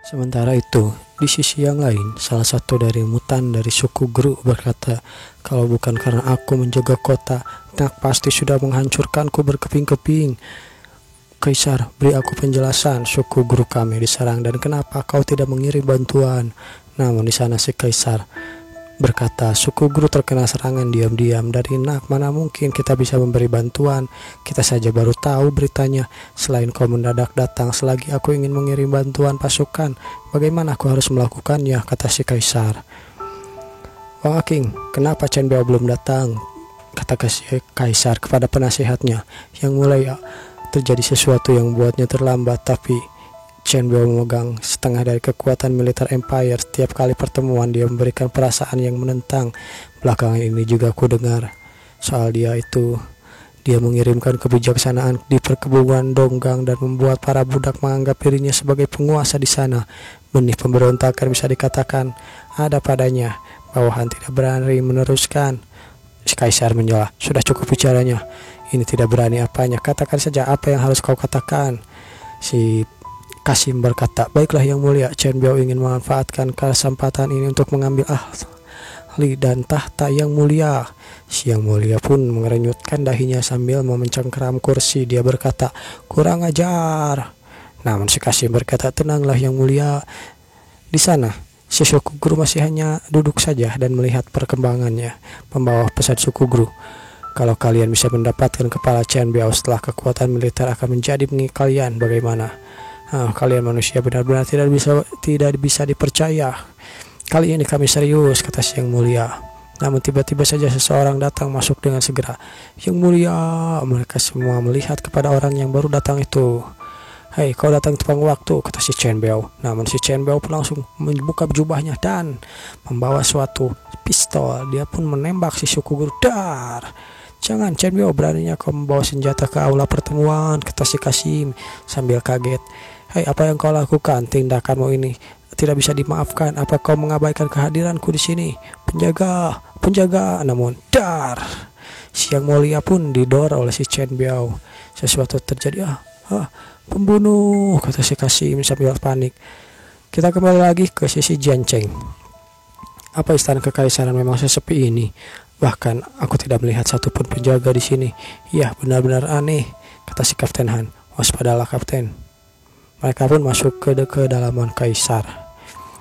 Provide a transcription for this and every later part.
Sementara itu, di sisi yang lain, salah satu dari mutan dari suku Gru berkata, "Kalau bukan karena aku menjaga kota, Nak pasti sudah menghancurkanku berkeping-keping. Kaisar, beri aku penjelasan, suku Gru kami diserang dan kenapa kau tidak mengirim bantuan?" Namun di sana si Kaisar berkata, "Suku Guru terkena serangan diam-diam dari Nak. Mana mungkin kita bisa memberi bantuan? Kita saja baru tahu beritanya. Selain kau mendadak datang, selagi aku ingin mengirim bantuan pasukan, bagaimana aku harus melakukannya?" kata si Kaisar. "Wah King, kenapa Chen Biao belum datang?" kata si Kaisar kepada penasihatnya, yang mulai terjadi sesuatu yang membuatnya terlambat. Tapi Chen Biao memegang setengah dari kekuatan militer Empire. Setiap kali pertemuan dia memberikan perasaan yang menentang. Belakangan ini juga aku dengar soal dia itu. Dia mengirimkan kebijaksanaan di perkebunan Donggang dan membuat para budak menganggap dirinya sebagai penguasa di sana. Benih pemberontakan bisa dikatakan ada padanya. Bawahan tidak berani meneruskan. Si Kaisar menjawab, "Sudah cukup bicaranya. Ini tidak berani apanya. Katakan saja apa yang harus kau katakan." Si Kasim berkata, "Baiklah yang mulia, Chen Biao ingin memanfaatkan kesempatan ini untuk mengambil ahli dan tahta yang mulia." Si yang mulia pun mengerenyutkan dahinya sambil memencengkeram kursi. Dia berkata, "Kurang ajar." Namun si Kasim berkata, "Tenanglah yang mulia." Di sana, si suku Guru masih hanya duduk saja dan melihat perkembangannya. Pembawa pesan suku Guru, "Kalau kalian bisa mendapatkan kepala Chen Biao setelah kekuatan militer akan menjadi milik kalian, bagaimana? Kalian manusia benar-benar tidak bisa dipercaya. Kali ini kami serius," kata si yang mulia. Namun tiba-tiba saja seseorang datang masuk dengan segera. "Yang mulia," mereka semua melihat kepada orang yang baru datang itu. "Hei, kau datang tepat waktu," kata si Chen Biao. Namun si Chen Biao pun langsung membuka jubahnya dan membawa suatu pistol. Dia pun menembak si suku Guru. "Dar! Jangan, Chen Biao, beraninya kau membawa senjata ke aula pertemuan," kata si Kasim sambil kaget. "Hei, apa yang kau lakukan? Tindakanmu ini tidak bisa dimaafkan. Apa kau mengabaikan kehadiranku di sini? Penjaga, penjaga!" Namun, dar! Si yang mulia pun didorong oleh si Chen Biao. Sesuatu terjadi. Pembunuh," kata si Kasim sambil panik. Kita kembali lagi ke sisi Jiancheng. Apa istana kekaisaran memang sesepi ini? Bahkan aku tidak melihat satupun penjaga di sini. "Ya, benar-benar aneh," kata si Kapten Han. "Waspadalah, Kapten." Mereka pun masuk ke kedalaman Kaisar.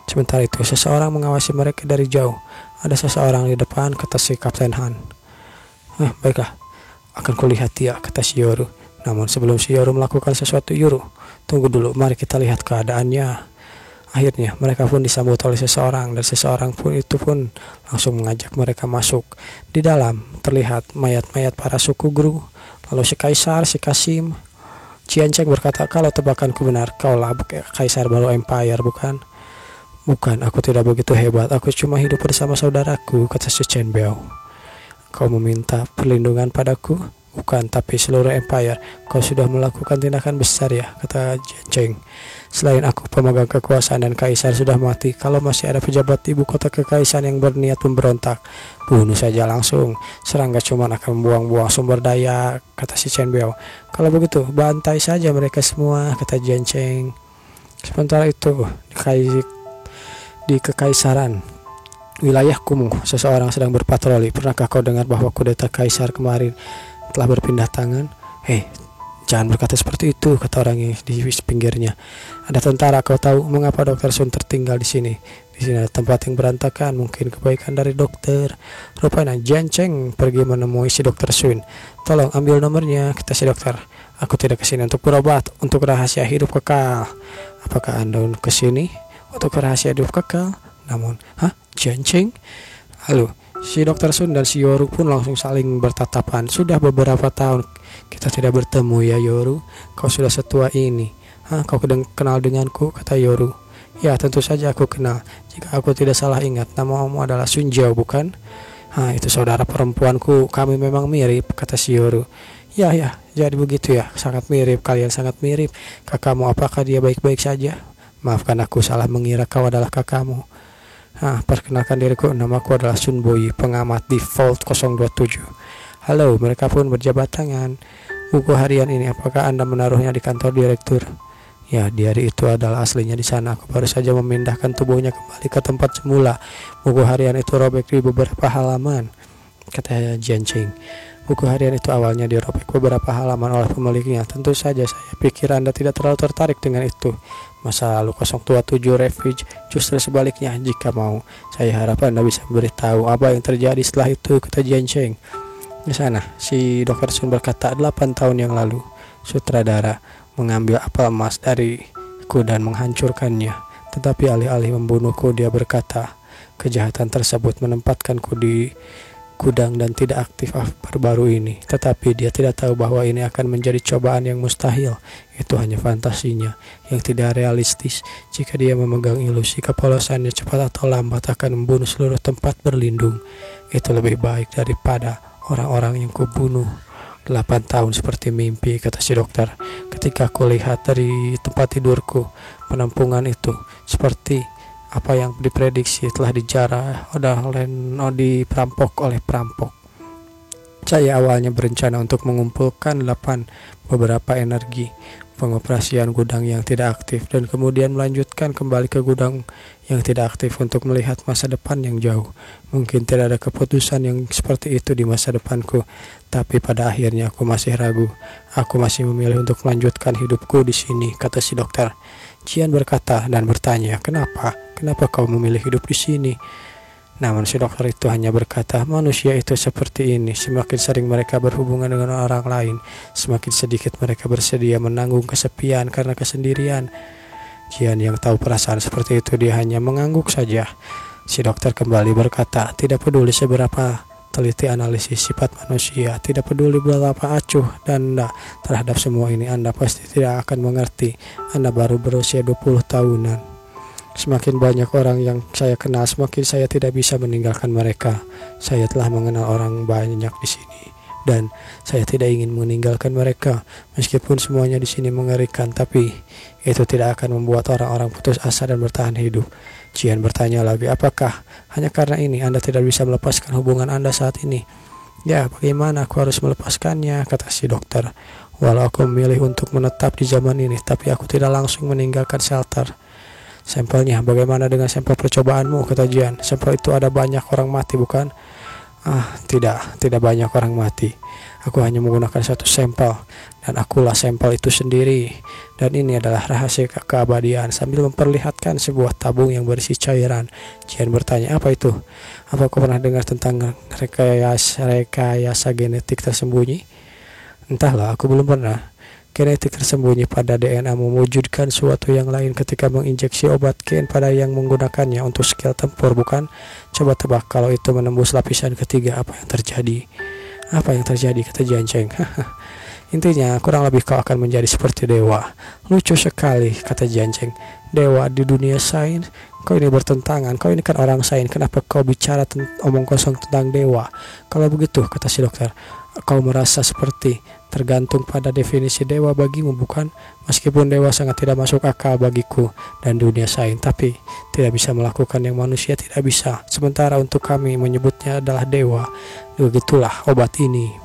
Sementara itu, seseorang mengawasi mereka dari jauh. "Ada seseorang di depan," kata si Kapten Han. "Baiklah, akan kulihat dia," kata si Yoru. Namun sebelum si Yoru melakukan sesuatu, "Yoru, tunggu dulu, mari kita lihat keadaannya." Akhirnya mereka pun disambut oleh seseorang, dan seseorang pun itu pun langsung mengajak mereka masuk. Di dalam terlihat mayat-mayat para suku Guru. Lalu si Kaisar, si Kasim, Jiancheng berkata, "Kalau tebakanku benar, kaulah Kaisar baru Empire, bukan?" "Bukan, aku tidak begitu hebat. Aku cuma hidup bersama saudaraku," kata si Chen Biao. "Kau meminta perlindungan padaku?" "Bukan, tapi seluruh Empire. Kau sudah melakukan tindakan besar ya," kata Jiancheng. "Selain aku pemegang kekuasaan dan Kaisar sudah mati, kalau masih ada pejabat ibu kota kekaisaran yang berniat memberontak, bunuh saja langsung. Serangga cuma akan membuang-buang sumber daya," kata si Chen Biao. "Kalau begitu, bantai saja mereka semua," kata Jiancheng. Sementara itu, di kekaisaran wilayah Kumuh, seseorang sedang berpatroli. "Pernahkah kau dengar bahwa kudeta Kaisar kemarin telah berpindah tangan?" "Hei, jangan berkata seperti itu," kata orang di pinggirnya. "Ada tentara, kau tahu mengapa Dokter Sun tertinggal di sini? Di sini ada tempat yang berantakan, mungkin kebaikan dari dokter." Rupanya Jiancheng pergi menemui si Dokter Sun. "Tolong ambil nomornya," kata si dokter. "Aku tidak kesini untuk berobat, untuk rahasia hidup kekal." "Apakah Anda kesini untuk rahasia hidup kekal?" Namun, Jiancheng? Lalu si Dokter Sun dan si Yoru pun langsung saling bertatapan. "Sudah beberapa tahun kita tidak bertemu ya Yoru. Kau sudah setua ini. Kau kenal denganku?" kata Yoru. "Ya, tentu saja aku kenal. Jika aku tidak salah ingat, namamu adalah Sun Jiao, bukan?" "Itu saudara perempuanku. Kami memang mirip," kata si Yoru. Ya, jadi begitu ya. Sangat mirip, kalian sangat mirip. Kakakmu, apakah dia baik-baik saja?" "Maafkan aku salah mengira kau adalah kakakmu." "Perkenalkan diriku, namaku adalah Sun Boyi, pengamat di Vault 027. "Halo." Mereka pun berjabat tangan. "Buku harian ini, apakah Anda menaruhnya di kantor direktur?" Ya, diari itu adalah aslinya di sana. Aku baru saja memindahkan tubuhnya kembali ke tempat semula. Buku harian itu robek di beberapa halaman, kata Jianqing. Buku harian itu awalnya dirobek beberapa halaman oleh pemiliknya. Tentu saja saya pikir Anda tidak terlalu tertarik dengan itu. Masa lalu 027 Refuge. Justru sebaliknya, jika mau, saya harap Anda bisa memberitahu apa yang terjadi setelah itu, kata Jianqing. Di sana, si Dr. Sun berkata, 8 tahun yang lalu, sutradara mengambil apel emas dariku dan menghancurkannya. Tetapi alih-alih membunuhku, dia berkata, kejahatan tersebut menempatkanku di gudang dan tidak aktif baru-baru ini. Tetapi dia tidak tahu bahwa ini akan menjadi cobaan yang mustahil. Itu hanya fantasinya yang tidak realistis. Jika dia memegang ilusi kepolosannya, cepat atau lambat akan membunuh seluruh tempat berlindung. Itu lebih baik daripada orang-orang yang kubunuh. 8 tahun seperti mimpi, kata si dokter. Ketika aku lihat dari tempat tidurku, penampungan itu seperti apa yang diprediksi telah dijarah diperampok oleh perampok. Saya awalnya berencana untuk mengumpulkan beberapa energi pengoperasian gudang yang tidak aktif dan kemudian melanjutkan kembali ke gudang yang tidak aktif untuk melihat masa depan yang jauh. Mungkin tidak ada keputusan yang seperti itu di masa depanku, tapi pada akhirnya aku masih ragu. Aku masih memilih untuk melanjutkan hidupku di sini, kata si dokter. Jian berkata dan bertanya, kenapa? Kenapa kau memilih hidup di sini? Namun si dokter itu hanya berkata, manusia itu seperti ini. Semakin sering mereka berhubungan dengan orang lain, semakin sedikit mereka bersedia menanggung kesepian karena kesendirian. Jian yang tahu perasaan seperti itu, dia hanya mengangguk saja. Si dokter kembali berkata, tidak peduli seberapa teliti analisis sifat manusia, tidak peduli berapa acuh dan Anda terhadap semua ini, Anda pasti tidak akan mengerti. Anda baru berusia 20 tahunan. Semakin banyak orang yang saya kenal, semakin saya tidak bisa meninggalkan mereka. Saya telah mengenal orang banyak di sini dan saya tidak ingin meninggalkan mereka. Meskipun semuanya di sini mengerikan, tapi itu tidak akan membuat orang-orang putus asa dan bertahan hidup. Jian bertanya lagi, apakah hanya karena ini Anda tidak bisa melepaskan hubungan Anda saat ini? Ya, bagaimana aku harus melepaskannya, kata si dokter. Walau aku memilih untuk menetap di zaman ini, tapi aku tidak langsung meninggalkan shelter. Sampelnya, bagaimana dengan sampel percobaanmu, kata Jian. Sampel itu ada banyak orang mati, bukan? Tidak banyak orang mati. Aku hanya menggunakan satu sampel, dan akulah sampel itu sendiri. Dan ini adalah rahasia keabadian. Sambil memperlihatkan sebuah tabung yang berisi cairan, Jian bertanya, apa itu? Apa kau pernah dengar tentang rekayasa genetik tersembunyi? Entahlah, aku belum pernah. Genetik tersembunyi pada DNA mewujudkan suatu yang lain ketika menginjeksi obat gen pada yang menggunakannya untuk skill tempur, bukan? Coba tebak kalau itu menembus lapisan ketiga, apa yang terjadi? Apa yang terjadi, kata Jianqing. Intinya, kurang lebih kau akan menjadi seperti dewa. Lucu sekali, kata Jianqing. Dewa di dunia sains? Kau ini bertentangan, kau ini kan orang sains. Kenapa kau bicara omong kosong tentang dewa? Kalau begitu, kata si dokter, kau merasa seperti tergantung pada definisi dewa bagimu, bukan? Meskipun dewa sangat tidak masuk akal bagiku dan dunia sains, tapi tidak bisa melakukan yang manusia tidak bisa. Sementara untuk kami menyebutnya adalah dewa. Begitulah obat ini.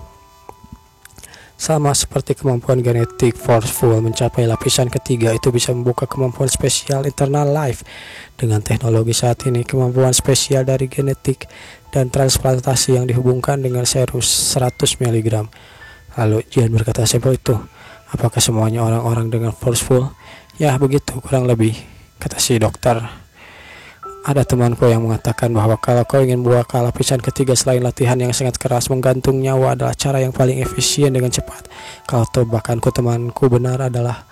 Sama seperti kemampuan genetik forceful mencapai lapisan ketiga, itu bisa membuka kemampuan spesial internal life. Dengan teknologi saat ini, kemampuan spesial dari genetik dan transplantasi yang dihubungkan dengan serum 100 mg. Lalu Jian berkata, sampel itu, apakah semuanya orang-orang dengan forceful? Ya, begitu kurang lebih, kata si dokter. Ada temanku yang mengatakan bahwa kalau kau ingin buka lapisan ketiga selain latihan yang sangat keras, menggantung nyawa adalah cara yang paling efisien dengan cepat. Kalau tebakanku temanku benar adalah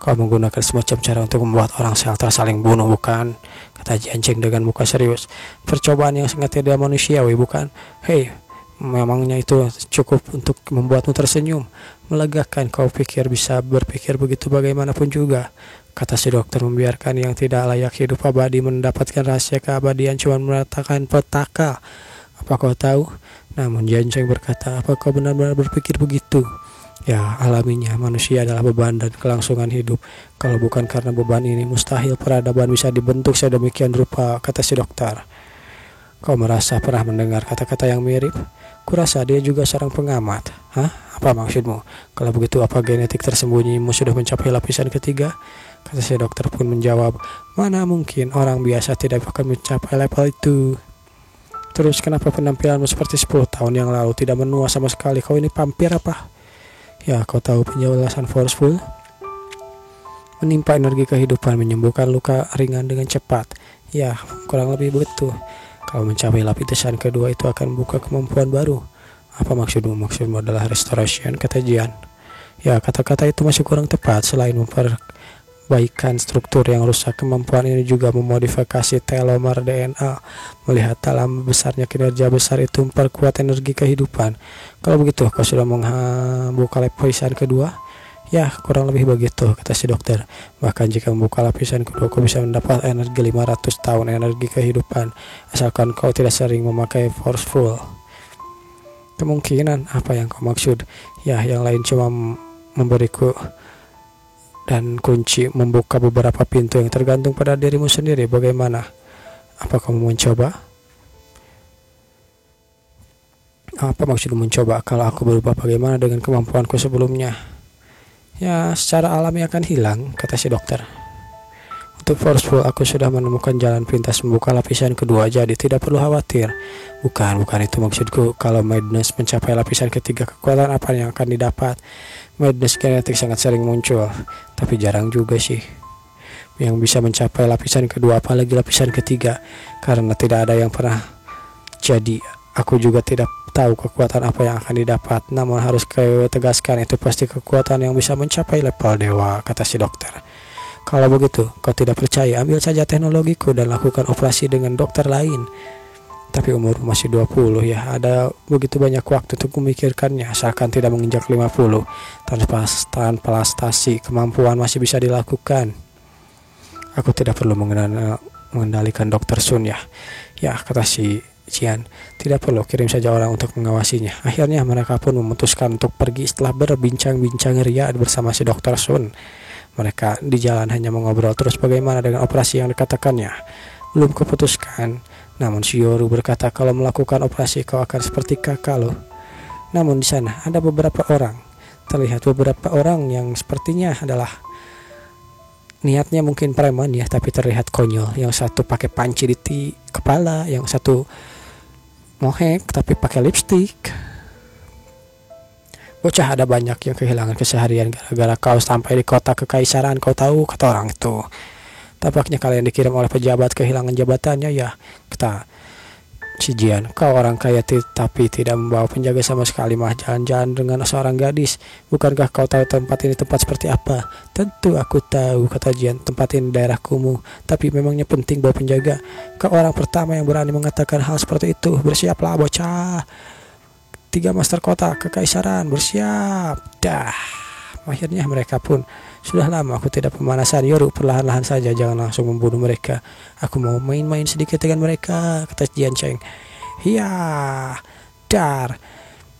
kau menggunakan semacam cara untuk membuat orang shelter saling bunuh, bukan? Kata Jianqing dengan muka serius. Percobaan yang sangat tidak manusiawi, bukan? Hei, memangnya itu cukup untuk membuatmu tersenyum? Melegakan, kau pikir bisa berpikir begitu bagaimanapun juga, kata si dokter, membiarkan yang tidak layak hidup abadi mendapatkan rahasia keabadian cuma meletakkan petaka. Apa kau tahu? Namun Jianqing berkata, apa kau benar-benar berpikir begitu? Ya, alaminya manusia adalah beban dan kelangsungan hidup. Kalau bukan karena beban ini, mustahil peradaban bisa dibentuk sedemikian rupa, kata si dokter. Kau merasa pernah mendengar kata-kata yang mirip? Kurasa dia juga seorang pengamat. Hah? Apa maksudmu? Kalau begitu apa genetik tersembunyimu sudah mencapai lapisan ketiga? Kata si dokter pun menjawab, mana mungkin orang biasa tidak akan mencapai level itu. Terus kenapa penampilanmu seperti 10 tahun yang lalu tidak menua sama sekali? Kau ini vampir apa? Ya, kau tahu penjelasan forceful? Menimpa energi kehidupan, menyembuhkan luka ringan dengan cepat. Ya, kurang lebih begitu. Kalau mencapai lapisan kedua itu akan buka kemampuan baru. Apa maksudmu? Maksudmu adalah restoration, kata Jian. Ya, kata-kata itu masih kurang tepat. Selain memperbaikan struktur yang rusak, kemampuan ini juga memodifikasi telomer DNA. Melihat dalam besarnya kinerja besar itu memperkuat energi kehidupan. Kalau begitu, kau sudah membuka lapisan kedua? Ya, kurang lebih begitu, kata si dokter. Bahkan jika membuka lapisan kedua, kau bisa mendapat energi 500 tahun energi kehidupan, asalkan kau tidak sering memakai forceful. Kemungkinan apa yang kau maksud? Ya, yang lain cuma memberiku dan kunci membuka beberapa pintu yang tergantung pada dirimu sendiri. Bagaimana? Apa kamu mencoba? Apa maksudmu mencoba? Kalau aku berubah, bagaimana dengan kemampuanku sebelumnya? Ya, secara alami akan hilang, kata si dokter. Untuk forceful, aku sudah menemukan jalan pintas membuka lapisan kedua, jadi tidak perlu khawatir. Bukan itu maksudku. Kalau madness mencapai lapisan ketiga, kekuatan apa yang akan didapat? Madness genetik sangat sering muncul, tapi jarang juga sih yang bisa mencapai lapisan kedua, apalagi lapisan ketiga, karena tidak ada yang pernah jadi. Aku juga tidak tahu kekuatan apa yang akan didapat, namun harus tegaskan itu pasti kekuatan yang bisa mencapai level dewa, kata si dokter. Kalau begitu, kau tidak percaya, ambil saja teknologiku dan lakukan operasi dengan dokter lain. Tapi umur masih 20 ya, ada begitu banyak waktu untuk memikirkannya, asalkan tidak menginjak 50. Tanpa transplantasi, kemampuan masih bisa dilakukan. Aku tidak perlu mengendalikan dokter Sun ya. Ya, kata si Jian, tidak perlu, kirim saja orang untuk mengawasinya. Akhirnya mereka pun memutuskan untuk pergi setelah berbincang-bincang ria bersama si dokter Sun. Mereka di jalan hanya mengobrol terus bagaimana dengan operasi yang dikatakannya. Belum keputuskan, namun si Yoru berkata kalau melakukan operasi kau akan seperti kakak loh. Namun di sana ada beberapa orang. Terlihat beberapa orang yang sepertinya adalah niatnya mungkin preman ya, tapi terlihat konyol. Yang satu pakai panci di kepala, yang satu mohek tapi pakai lipstick. Bocah ada banyak yang kehilangan keseharian gara-gara kau sampai di kota kekaisaran, kau tahu, kata orang itu. Tampaknya kalian dikirim oleh pejabat kehilangan jabatannya ya, kata si Jian. Kau orang kaya tapi tidak membawa penjaga sama sekali, mah jalan-jalan dengan seorang gadis. Bukankah kau tahu tempat ini tempat seperti apa? Tentu aku tahu, kata Jian, tempat ini daerah kumuh, tapi memangnya penting bawa penjaga? Kau orang pertama yang berani mengatakan hal seperti itu. Bersiaplah bocah. 3 master kota kekaisaran, bersiap. Dah. Akhirnya mereka pun, sudah lama aku tidak pemanasan. Yoru, perlahan-lahan saja, jangan langsung membunuh mereka. Aku mau main-main sedikit dengan mereka, kata Jian Cheng. Hiya, dar.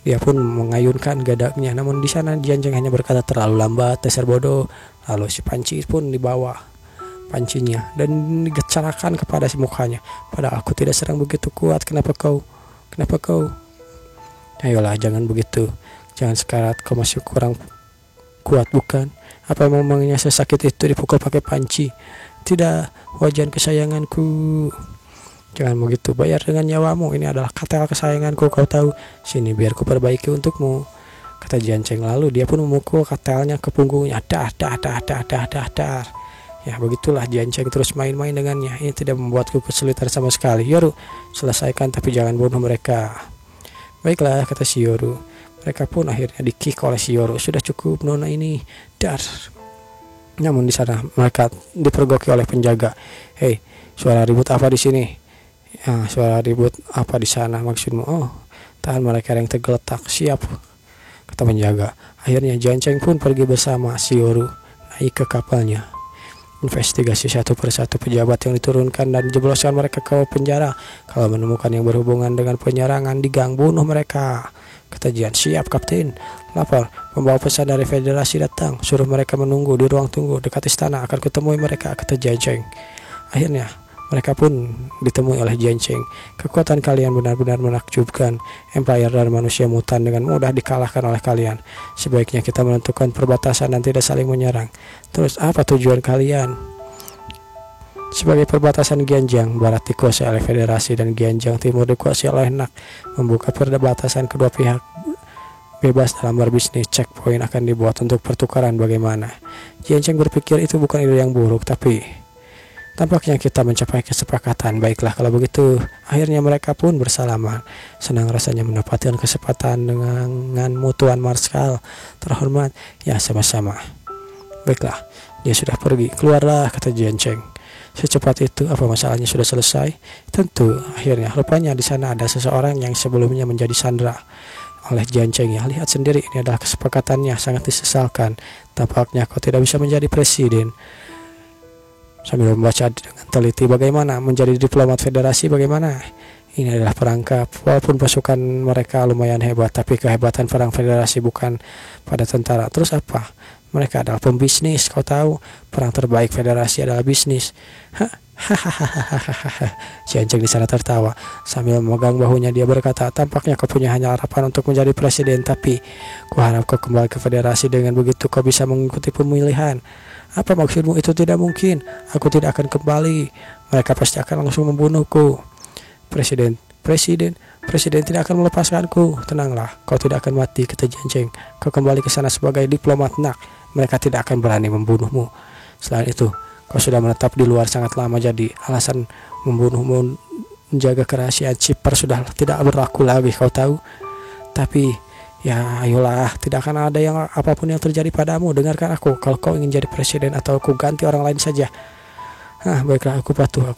Dia pun mengayunkan gadaknya, namun di sana Jian Cheng hanya berkata terlalu lambat, dasar bodoh. Lalu si panci pun dibawa pancinya dan digecarakan kepada si mukanya. Padahal aku tidak serang begitu kuat. Kenapa kau? Ayolah, jangan begitu. Jangan sekarat, kau masih kurang kuat bukan? Apa memangnya sesakit itu dipukul pakai panci? Tidak, wajan kesayanganku. Jangan begitu, bayar dengan nyawamu. Ini adalah katel kesayanganku, kau tahu. Sini biar ku perbaiki untukmu, kata Jian Cheng. Lalu dia pun memukul katelnya ke punggungnya. Dar. Ya, begitulah Jian Cheng terus main-main dengannya. Ini tidak membuatku kesulitan sama sekali. Yoru, selesaikan tapi jangan bunuh mereka. Baiklah, kata si Yoru. Mereka pun akhirnya di-kick oleh si Yoru. Sudah cukup nona ini, dar. Namun di sana mereka dipergoki oleh penjaga. Hei, suara ribut apa di sini? Ya, suara ribut apa di sana maksudmu? Oh, tahan mereka yang tergeletak. Siap, kata penjaga. Akhirnya Jian Cheng pun pergi bersama si Yoru naik ke kapalnya. Investigasi satu persatu pejabat yang diturunkan dan jebloskan mereka ke penjara. Kalau menemukan yang berhubungan dengan penyerangan di gang, bunuh mereka, kata Jian. Siap, Kapten. Lapor, membawa pesan dari federasi datang. Suruh mereka menunggu di ruang tunggu dekat istana. Akan kutemui mereka, kata Jian Cheng. Akhirnya Mereka pun ditemui oleh Jiancheng. Kekuatan kalian benar-benar menakjubkan. Empire dan manusia mutan dengan mudah dikalahkan oleh kalian. Sebaiknya kita menentukan perbatasan dan tidak saling menyerang. Terus apa tujuan kalian? Sebagai perbatasan Gianjiang Barat dikuasai oleh Federasi dan Gianjiang Timur dikuasai oleh NAC. Membuka perbatasan kedua pihak bebas dalam berbisnis. Checkpoint akan dibuat untuk pertukaran bagaimana. Jiancheng berpikir itu bukan ide yang buruk, tapi tampaknya kita mencapai kesepakatan. Baiklah kalau begitu. Akhirnya mereka pun bersalaman. Senang rasanya mendapatkan kesempatan denganmu Tuan Marskal terhormat. Ya sama-sama. Baiklah, dia sudah pergi. Keluarlah, kata Jiancheng. Secepat itu, apa masalahnya sudah selesai? Tentu. Akhirnya rupanya di sana ada seseorang yang sebelumnya menjadi sandera oleh Jiancheng. Ya, lihat sendiri, ini adalah kesepakatannya, sangat disesalkan. Tampaknya kau tidak bisa menjadi presiden. Sambil membaca dengan teliti, bagaimana menjadi diplomat federasi, bagaimana? Ini adalah perangkap. Walaupun pasukan mereka lumayan hebat, tapi kehebatan perang federasi bukan pada tentara. Terus apa? Mereka adalah pembisnis. Kau tahu, perang terbaik federasi adalah bisnis. Hahaha. Jiancheng di sana tertawa sambil memegang bahunya. Dia berkata, tampaknya kau punya hanya harapan untuk menjadi presiden, tapi kuharap kau kembali ke federasi. Dengan begitu kau bisa mengikuti pemilihan. Apa maksudmu? Itu tidak mungkin. Aku tidak akan kembali. Mereka pasti akan langsung membunuhku. Presiden tidak akan melepaskanku. Tenanglah, kau tidak akan mati, kata Jiancheng. Kau kembali ke sana sebagai diplomat NAC. Mereka tidak akan berani membunuhmu. Selain itu, kau sudah menetap di luar sangat lama, jadi alasan membunuhmu menjaga kerahasiaan Chipper sudah tidak berlaku lagi, kau tahu. Tapi ya ayolah, tidak akan ada yang apapun yang terjadi padamu. Dengarkan aku, kalau kau ingin jadi presiden atau aku ganti orang lain saja. Baiklah, aku patuh.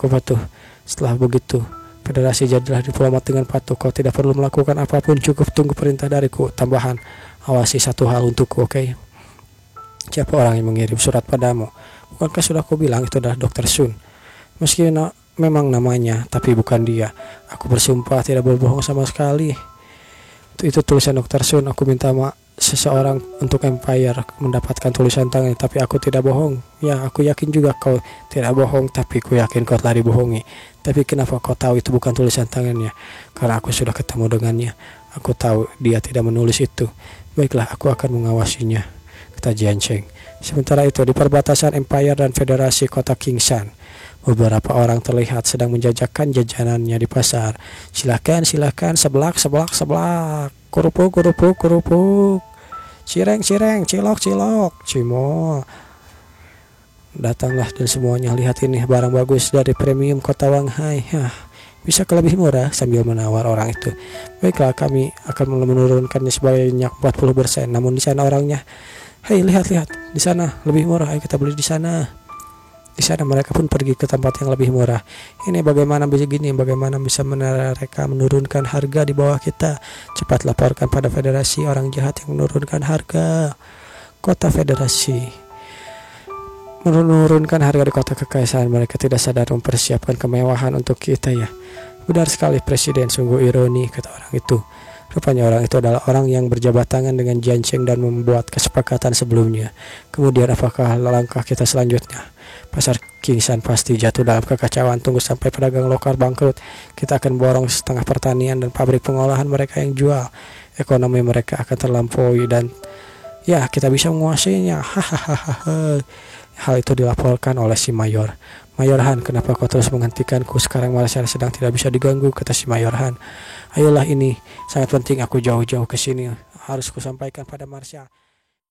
Setelah begitu, federasi jadilah diplomat dengan patuh. Kau tidak perlu melakukan apapun, cukup tunggu perintah dariku. Tambahan, awasi satu hal untukku, oke? Siapa orang yang mengirim surat padamu? Bukankah sudah aku bilang itu adalah Dr. Sun? Meski memang namanya, tapi bukan dia. Aku bersumpah tidak berbohong sama sekali. Itu tulisan Dr. Sun. Aku minta seseorang untuk Empire mendapatkan tulisan tangan, tapi aku tidak bohong. Ya, aku yakin juga kau tidak bohong, tapi aku yakin kau telah dibohongi. Tapi kenapa kau tahu itu bukan tulisan tangannya? Karena aku sudah ketemu dengannya. Aku tahu dia tidak menulis itu. Baiklah, aku akan mengawasinya, kata Jiancheng. Sementara itu di perbatasan Empire dan Federasi kota Kingshan, beberapa orang terlihat sedang menjajakan jajanannya di pasar. Silakan, seblak. Kerupuk. Cireng, cilok, cimol. Datanglah dan semuanya, lihat ini barang bagus dari premium kota Wanghai. Bisa lebih murah, sambil menawar orang itu. Baiklah, kami akan menurunkannya sebanyak 40%. Namun di sana orangnya, hei lihat, di sana lebih murah, ayo kita beli di sana. Di sana mereka pun pergi ke tempat yang lebih murah. Ini bagaimana bisa mereka menurunkan harga di bawah kita? Cepat laporkan pada federasi orang jahat yang menurunkan harga. Kota federasi menurunkan harga di kota kekaisaran. Mereka tidak sadar mempersiapkan kemewahan untuk kita, ya. Benar sekali presiden, sungguh ironi, kata orang itu. Rupanya orang itu adalah orang yang berjabat tangan dengan Jiancheng dan membuat kesepakatan sebelumnya. Kemudian apakah langkah kita selanjutnya? Pasar Kingshan pasti jatuh dalam kekacauan. Tunggu sampai pedagang lokal bangkrut. Kita akan borong setengah pertanian dan pabrik pengolahan mereka yang jual. Ekonomi mereka akan terlampaui dan ya kita bisa menguasainya. Hal itu dilaporkan oleh si Mayor. Mayor Han, kenapa kau terus menghentikanku? Sekarang Malaysia sedang tidak bisa diganggu, kata si Mayor Han. Ayolah, ini sangat penting, aku jauh-jauh ke sini. Harus kusampaikan pada Marsha.